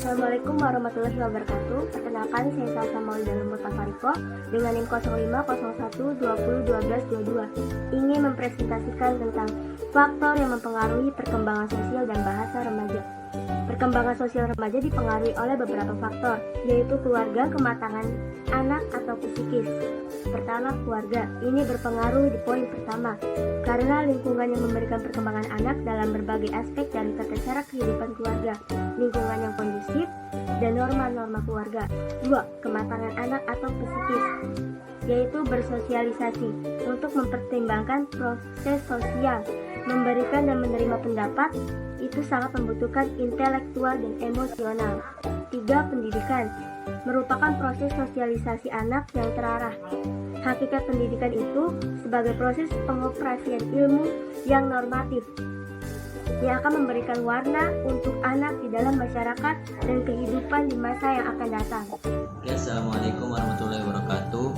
Assalamualaikum warahmatullahi wabarakatuh. Perkenalkan, saya Salsa Maulida Mutafariko dengan NIM 0501201222 ingin mempresentasikan tentang faktor yang mempengaruhi perkembangan sosial dan bahasa remaja. Perkembangan sosial remaja dipengaruhi oleh beberapa faktor, yaitu keluarga, kematangan anak atau psikis. Pertama, keluarga. Ini berpengaruh di poin pertama, karena lingkungan yang memberikan perkembangan anak dalam berbagai aspek dari tata cara kehidupan keluarga, lingkungan yang kondusif, dan norma-norma keluarga. 2. Kematangan anak atau psikis, yaitu bersosialisasi untuk mempertimbangkan proses sosial, memberikan dan menerima pendapat, itu sangat membutuhkan intelektual dan emosional. 3. Pendidikan merupakan proses sosialisasi anak yang terarah. Hakikat pendidikan itu sebagai proses pengoperasian ilmu yang normatif yang akan memberikan warna untuk anak di dalam masyarakat dan kehidupan di masa yang akan datang. Assalamualaikum warahmatullahi wabarakatuh.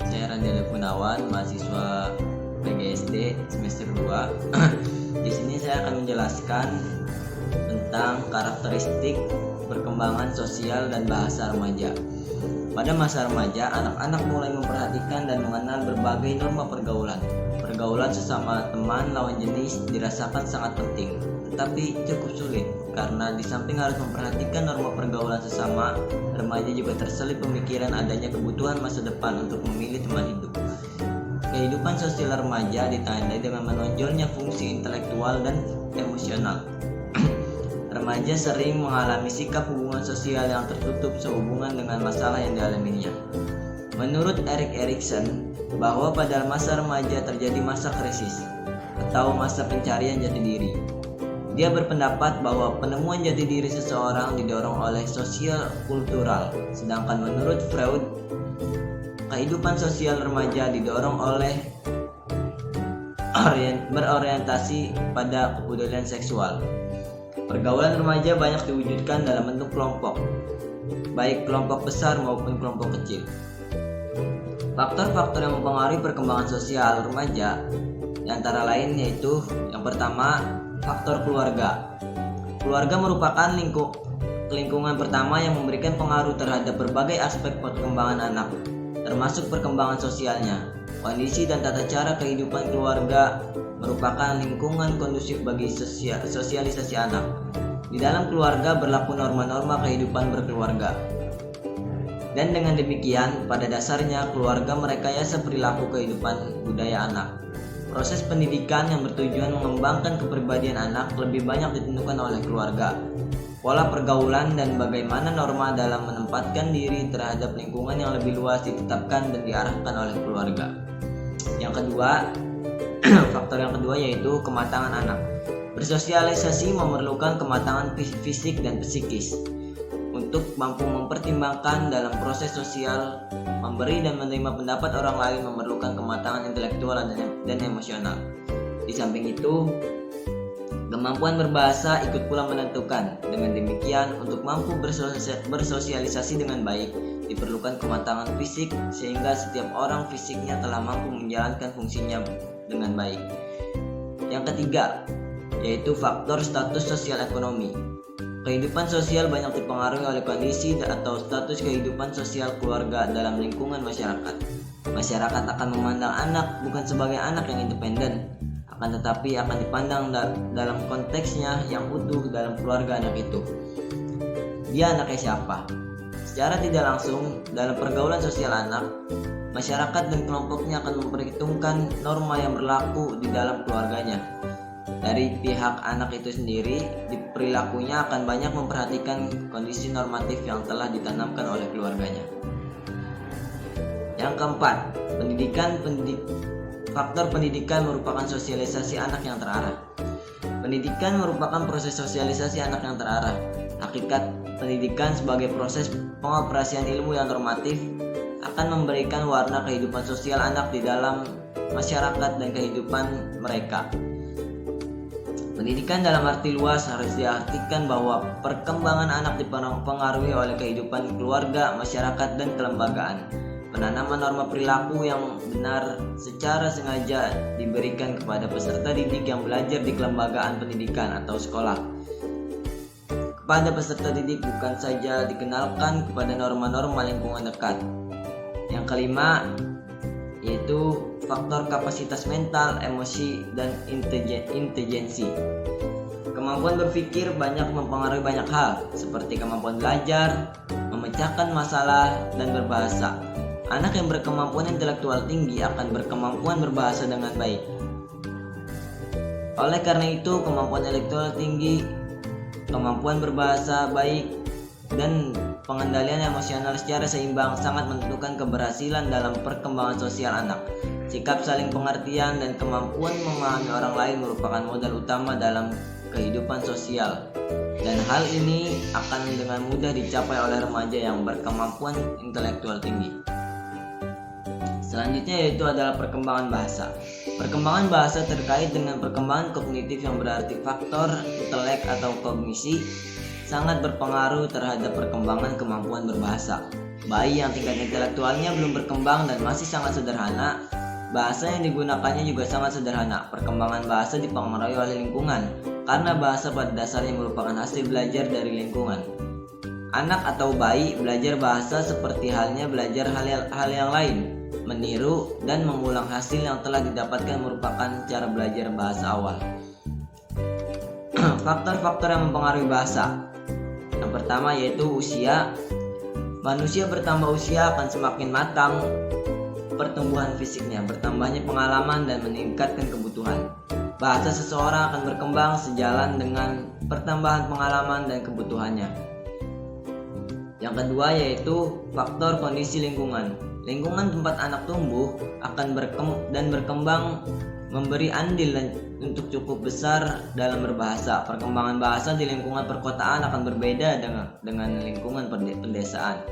Saya Randy Gunawan, mahasiswa PGSD semester 2. Di sini saya akan menjelaskan tentang karakteristik perkembangan sosial dan bahasa remaja. Pada masa remaja, anak-anak mulai memperhatikan dan mengenal berbagai norma pergaulan. Pergaulan sesama teman lawan jenis dirasakan sangat penting, tetapi cukup sulit karena di samping harus memperhatikan norma pergaulan sesama, remaja juga terselip pemikiran adanya kebutuhan masa depan untuk memilih teman hidup. Kehidupan sosial remaja ditandai dengan menonjolnya fungsi intelektual dan emosional. Remaja sering mengalami sikap hubungan sosial yang tertutup sehubungan dengan masalah yang dialaminya. Menurut Erik Erikson, bahwa pada masa remaja terjadi masa krisis atau masa pencarian jati diri. Dia berpendapat bahwa penemuan jati diri seseorang didorong oleh sosial kultural, sedangkan menurut Freud, kehidupan sosial remaja didorong oleh berorientasi pada kepedulian seksual. Pergaulan remaja banyak diwujudkan dalam bentuk kelompok, baik kelompok besar maupun kelompok kecil. Faktor-faktor yang mempengaruhi perkembangan sosial remaja antara lain yaitu yang pertama, faktor keluarga. Keluarga merupakan lingkungan pertama yang memberikan pengaruh terhadap berbagai aspek perkembangan anak, termasuk perkembangan sosialnya. Kondisi dan tata cara kehidupan keluarga merupakan lingkungan kondusif bagi sosialisasi anak. Di dalam keluarga berlaku norma-norma kehidupan berkeluarga. Dan dengan demikian, pada dasarnya keluarga merekayasa perilaku kehidupan budaya anak. Proses pendidikan yang bertujuan mengembangkan kepribadian anak lebih banyak ditentukan oleh keluarga. Pola pergaulan dan bagaimana norma dalam menempatkan diri terhadap lingkungan yang lebih luas ditetapkan dan diarahkan oleh keluarga. Yang kedua, faktor yang kedua yaitu kematangan anak. Bersosialisasi memerlukan kematangan fisik dan psikis untuk mampu mempertimbangkan dalam proses sosial, memberi dan menerima pendapat orang lain memerlukan kematangan intelektual dan emosional. Di samping itu, kemampuan berbahasa ikut pula menentukan. Dengan demikian, untuk mampu bersosialisasi dengan baik, diperlukan kematangan fisik sehingga setiap orang fisiknya telah mampu menjalankan fungsinya dengan baik. Yang ketiga, yaitu faktor status sosial ekonomi. Kehidupan sosial banyak dipengaruhi oleh kondisi atau status kehidupan sosial keluarga dalam lingkungan masyarakat. Masyarakat akan memandang anak bukan sebagai anak yang independen, akan tetapi akan dipandang dalam konteksnya yang utuh dalam keluarga anak itu. Dia anaknya siapa? Secara tidak langsung, dalam pergaulan sosial anak, masyarakat dan kelompoknya akan memperhitungkan norma yang berlaku di dalam keluarganya. Dari pihak anak itu sendiri, di perilakunya akan banyak memperhatikan kondisi normatif yang telah ditanamkan oleh keluarganya. Yang keempat, faktor pendidikan merupakan sosialisasi anak yang terarah. Pendidikan merupakan proses sosialisasi anak yang terarah. Hakikat pendidikan sebagai proses pengoperasian ilmu yang normatif akan memberikan warna kehidupan sosial anak di dalam masyarakat dan kehidupan mereka. Pendidikan dalam arti luas harus diartikan bahwa perkembangan anak dipengaruhi oleh kehidupan keluarga, masyarakat, dan kelembagaan. Penanaman norma perilaku yang benar secara sengaja diberikan kepada peserta didik yang belajar di kelembagaan pendidikan atau sekolah. kepada peserta didik bukan saja dikenalkan kepada norma-norma lingkungan dekat. Yang kelima yaitu faktor kapasitas mental, emosi, dan intelijensi. Kemampuan berpikir banyak mempengaruhi banyak hal, seperti kemampuan belajar, memecahkan masalah, dan berbahasa. Anak yang berkemampuan intelektual tinggi akan berkemampuan berbahasa dengan baik. Oleh karena itu, kemampuan intelektual tinggi, kemampuan berbahasa baik, dan pengendalian emosional secara seimbang sangat menentukan keberhasilan dalam perkembangan sosial anak. Sikap saling pengertian dan kemampuan memahami orang lain merupakan modal utama dalam kehidupan sosial, dan hal ini akan dengan mudah dicapai oleh remaja yang berkemampuan intelektual tinggi. Selanjutnya yaitu adalah perkembangan bahasa. Perkembangan bahasa terkait dengan perkembangan kognitif, yang berarti faktor intelek atau kognisi sangat berpengaruh terhadap perkembangan kemampuan berbahasa. Bayi yang tingkat intelektualnya belum berkembang dan masih sangat sederhana, bahasa yang digunakannya juga sangat sederhana. Perkembangan bahasa dipengaruhi oleh lingkungan, karena bahasa pada dasarnya merupakan hasil belajar dari lingkungan. Anak atau bayi belajar bahasa seperti halnya belajar hal yang lain. Meniru dan mengulang hasil yang telah didapatkan merupakan cara belajar bahasa awal. Faktor-faktor yang mempengaruhi bahasa. Yang pertama yaitu usia. Manusia bertambah usia akan semakin matang pertumbuhan fisiknya, bertambahnya pengalaman, dan meningkatkan kebutuhan. Bahasa seseorang akan berkembang sejalan dengan pertambahan pengalaman dan kebutuhannya. Yang kedua yaitu faktor kondisi lingkungan. Lingkungan tempat anak tumbuh akan berkembang memberi andil untuk cukup besar dalam berbahasa. Perkembangan bahasa di lingkungan perkotaan akan berbeda dengan lingkungan pedesaan.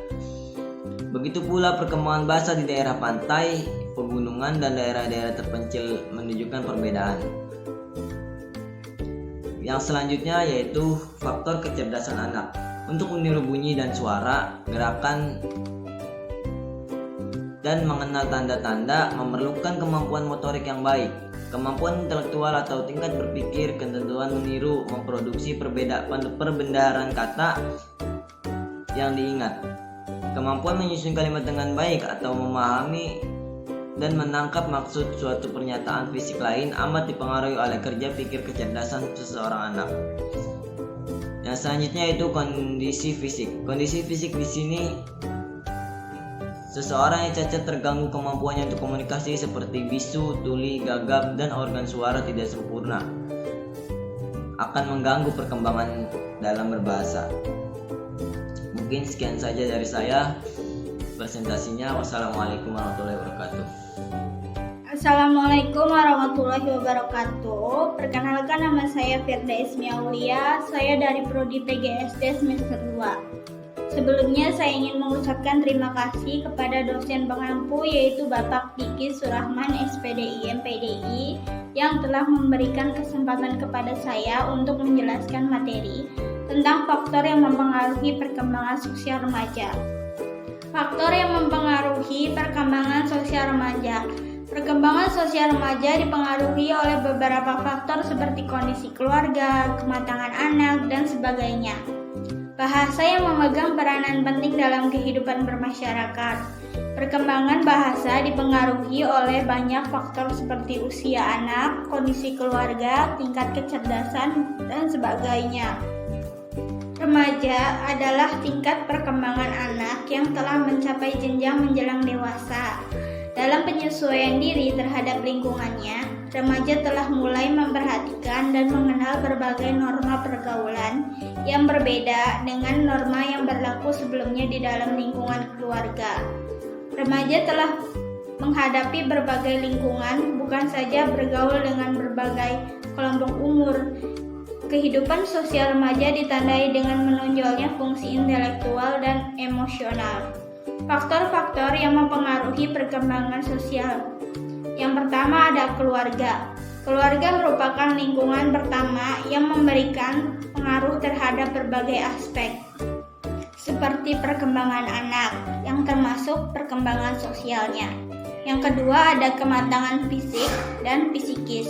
Begitu pula perkembangan bahasa di daerah pantai, pegunungan, dan daerah-daerah terpencil menunjukkan perbedaan. Yang selanjutnya yaitu faktor kecerdasan anak. Untuk meniru bunyi dan suara, gerakan, dan mengenal tanda-tanda memerlukan kemampuan motorik yang baik, kemampuan intelektual atau tingkat berpikir, ketentuan meniru, memproduksi perbendaharaan kata yang diingat, kemampuan menyusun kalimat dengan baik atau memahami dan menangkap maksud suatu pernyataan fisik lain amat dipengaruhi oleh kerja pikir kecerdasan seseorang anak. Yang selanjutnya itu kondisi fisik. Kondisi fisik di sini seseorang yang cacat terganggu kemampuannya untuk komunikasi seperti bisu, tuli, gagap, dan organ suara tidak sempurna akan mengganggu perkembangan dalam berbahasa. Mungkin sekian saja dari saya presentasinya. Wassalamualaikum warahmatullahi wabarakatuh. Assalamualaikum warahmatullahi wabarakatuh. Perkenalkan, nama saya Firda Ismi Aulia. Saya dari Prodi PGSD semester 2. Sebelumnya saya ingin mengucapkan terima kasih kepada dosen pengampu, yaitu Bapak Diki Surahman SPDI MPDI, yang telah memberikan kesempatan kepada saya untuk menjelaskan materi tentang faktor yang mempengaruhi perkembangan sosial remaja. Faktor yang mempengaruhi perkembangan sosial remaja. Perkembangan sosial remaja dipengaruhi oleh beberapa faktor seperti kondisi keluarga, kematangan anak, dan sebagainya. Bahasa yang memegang peranan penting dalam kehidupan bermasyarakat. Perkembangan bahasa dipengaruhi oleh banyak faktor seperti usia anak, kondisi keluarga, tingkat kecerdasan, dan sebagainya. Remaja adalah tingkat perkembangan anak yang telah mencapai jenjang menjelang dewasa. Dalam penyesuaian diri terhadap lingkungannya, remaja telah mulai memperhatikan dan mengenal berbagai norma pergaulan yang berbeda dengan norma yang berlaku sebelumnya di dalam lingkungan keluarga. Remaja telah menghadapi berbagai lingkungan, bukan saja bergaul dengan berbagai kelompok umur. Kehidupan sosial remaja ditandai dengan menonjolnya fungsi intelektual dan emosional. Faktor-faktor yang mempengaruhi perkembangan sosial. Yang pertama ada keluarga. Keluarga merupakan lingkungan pertama yang memberikan pengaruh terhadap berbagai aspek, seperti perkembangan anak, yang termasuk perkembangan sosialnya. Yang kedua ada kematangan fisik dan psikis.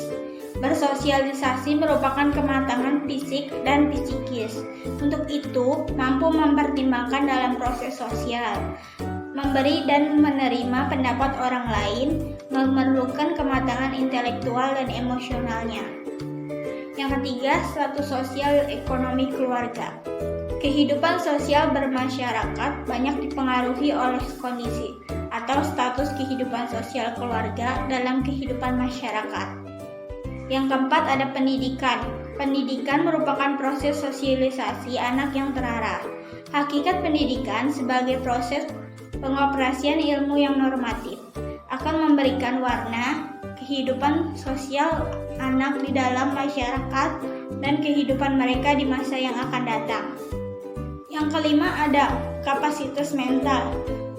Bersosialisasi merupakan kematangan fisik dan psikis. Untuk itu, mampu mempertimbangkan dalam proses sosial, memberi dan menerima pendapat orang lain, memerlukan kematangan intelektual dan emosionalnya. Yang ketiga, status sosial ekonomi keluarga. Kehidupan sosial bermasyarakat banyak dipengaruhi oleh kondisi atau status kehidupan sosial keluarga dalam kehidupan masyarakat. Yang keempat ada pendidikan. Pendidikan merupakan proses sosialisasi anak yang terarah. Hakikat pendidikan sebagai proses pengoperasian ilmu yang normatif akan memberikan warna kehidupan sosial anak di dalam masyarakat dan kehidupan mereka di masa yang akan datang. Yang kelima ada kapasitas mental.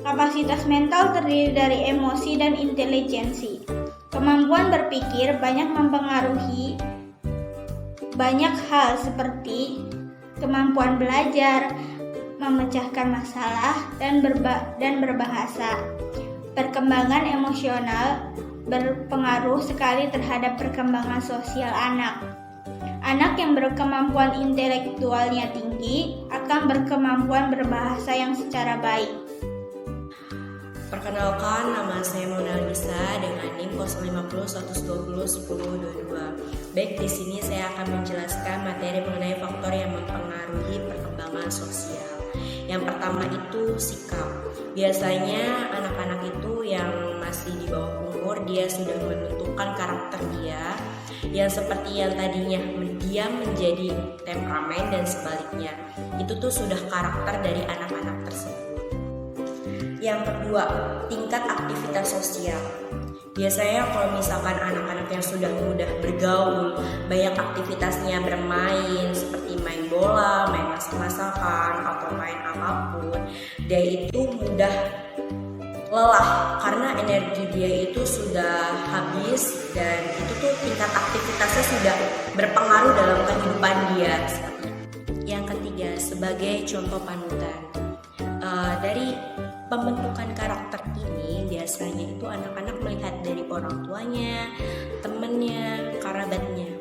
Kapasitas mental terdiri dari emosi dan intelijensi. Kemampuan berpikir banyak mempengaruhi banyak hal seperti kemampuan belajar, memecahkan masalah, dan berbahasa. Perkembangan emosional berpengaruh sekali terhadap perkembangan sosial anak. Anak yang berkemampuan intelektualnya tinggi akan berkemampuan berbahasa yang secara baik. Perkenalkan, nama saya Mona Lisa dengan NIM 050-120-1022. Baik, di sini saya akan menjelaskan materi mengenai faktor yang mempengaruhi perkembangan sosial. Yang pertama itu sikap. Biasanya anak-anak itu yang masih di bawah umur, dia sudah menentukan karakter dia, yang seperti yang tadinya diam menjadi temperamen dan sebaliknya. Itu tuh sudah karakter dari anak-anak tersebut. Yang kedua, tingkat aktivitas sosial. Biasanya kalau misalkan anak-anak yang sudah mudah bergaul, banyak aktivitasnya bermain seperti main bola, main masak-masakan, atau main apapun, dia itu mudah lelah karena energi dia itu sudah habis dan itu tuh tingkat aktivitasnya sudah berpengaruh dalam kehidupan dia. Yang ketiga, sebagai contoh panutan. Dari pembentukan karakter ini biasanya itu anak-anak melihat dari orang tuanya, temannya, kerabatnya.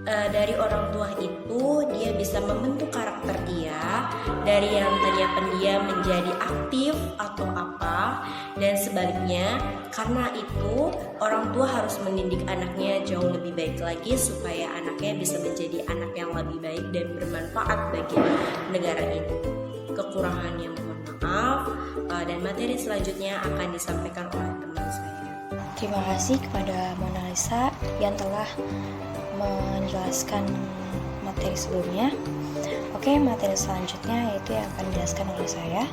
Dari orang tua itu dia bisa membentuk karakter dia dari yang tadinya pendiam menjadi aktif atau apa, dan sebaliknya. Karena itu orang tua harus mendidik anaknya jauh lebih baik lagi supaya anaknya bisa menjadi anak yang lebih baik dan bermanfaat bagi negara ini. Kekurangannya mohon maaf, dan materi selanjutnya akan disampaikan oleh teman saya. Terima kasih kepada Mona Lisa yang telah menjelaskan materi sebelumnya. Oke, materi selanjutnya yaitu yang akan dijelaskan oleh saya.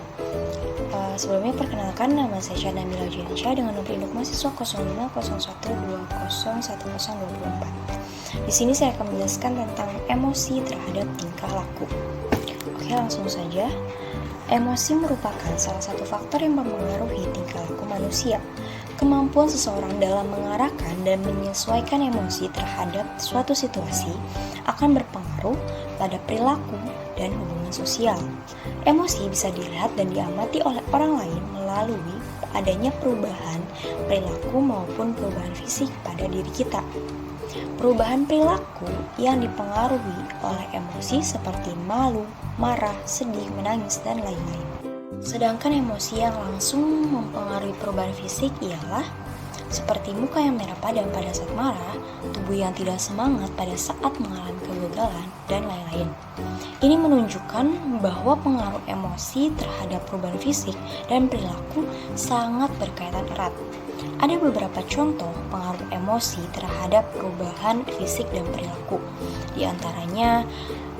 Sebelumnya perkenalkan, nama saya Syahna Mila Juliansyah dengan nomor induk mahasiswa 0501201024. Di sini saya akan menjelaskan tentang emosi terhadap tingkah laku. Oke, langsung saja. Emosi merupakan salah satu faktor yang mempengaruhi tingkah laku manusia. Kemampuan seseorang dalam mengarahkan dan menyesuaikan emosi terhadap suatu situasi akan berpengaruh pada perilaku dan hubungan sosial. Emosi bisa dilihat dan diamati oleh orang lain melalui adanya perubahan perilaku maupun perubahan fisik pada diri kita. Perubahan perilaku yang dipengaruhi oleh emosi seperti malu, marah, sedih, menangis, dan lain-lain. Sedangkan emosi yang langsung mempengaruhi perubahan fisik ialah seperti muka yang merah padam pada saat marah, tubuh yang tidak semangat pada saat mengalami kegagalan, dan lain-lain. Ini menunjukkan bahwa pengaruh emosi terhadap perubahan fisik dan perilaku sangat berkaitan erat. Ada beberapa contoh pengaruh emosi terhadap perubahan fisik dan perilaku. Di antaranya,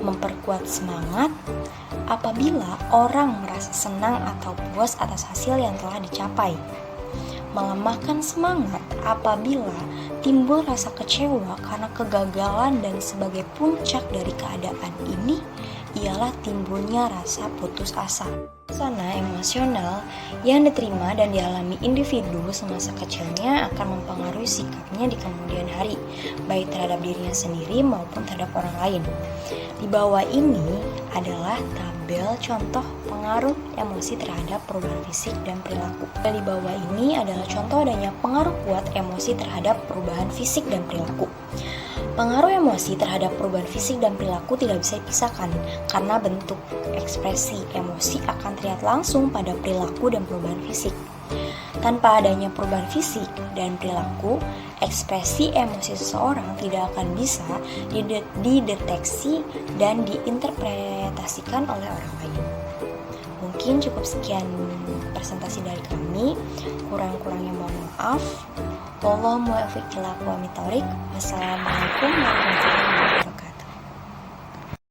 memperkuat semangat apabila orang merasa senang atau puas atas hasil yang telah dicapai. Melemahkan semangat apabila timbul rasa kecewa karena kegagalan, dan sebagai puncak dari keadaan ini ialah timbulnya rasa putus asa. Suasana emosional yang diterima dan dialami individu semasa kecilnya akan mempengaruhi sikapnya di kemudian hari, baik terhadap dirinya sendiri maupun terhadap orang lain. Di bawah ini adalah tabel contoh pengaruh emosi terhadap perubahan fisik dan perilaku. Di bawah ini adalah contoh adanya pengaruh kuat emosi terhadap perubahan fisik dan perilaku. Pengaruh emosi terhadap perubahan fisik dan perilaku tidak bisa dipisahkan karena bentuk ekspresi emosi akan terlihat langsung pada perilaku dan perubahan fisik. Tanpa adanya perubahan fisik dan perilaku, ekspresi emosi seseorang tidak akan bisa dideteksi dan diinterpretasikan oleh orang lain. Mungkin cukup sekian presentasi dari kami. Kurang-kurangnya mohon maaf. Wallahul muwaffiq ila aqwamit thoriq. Wassalamualaikum warahmatullahi wabarakatuh.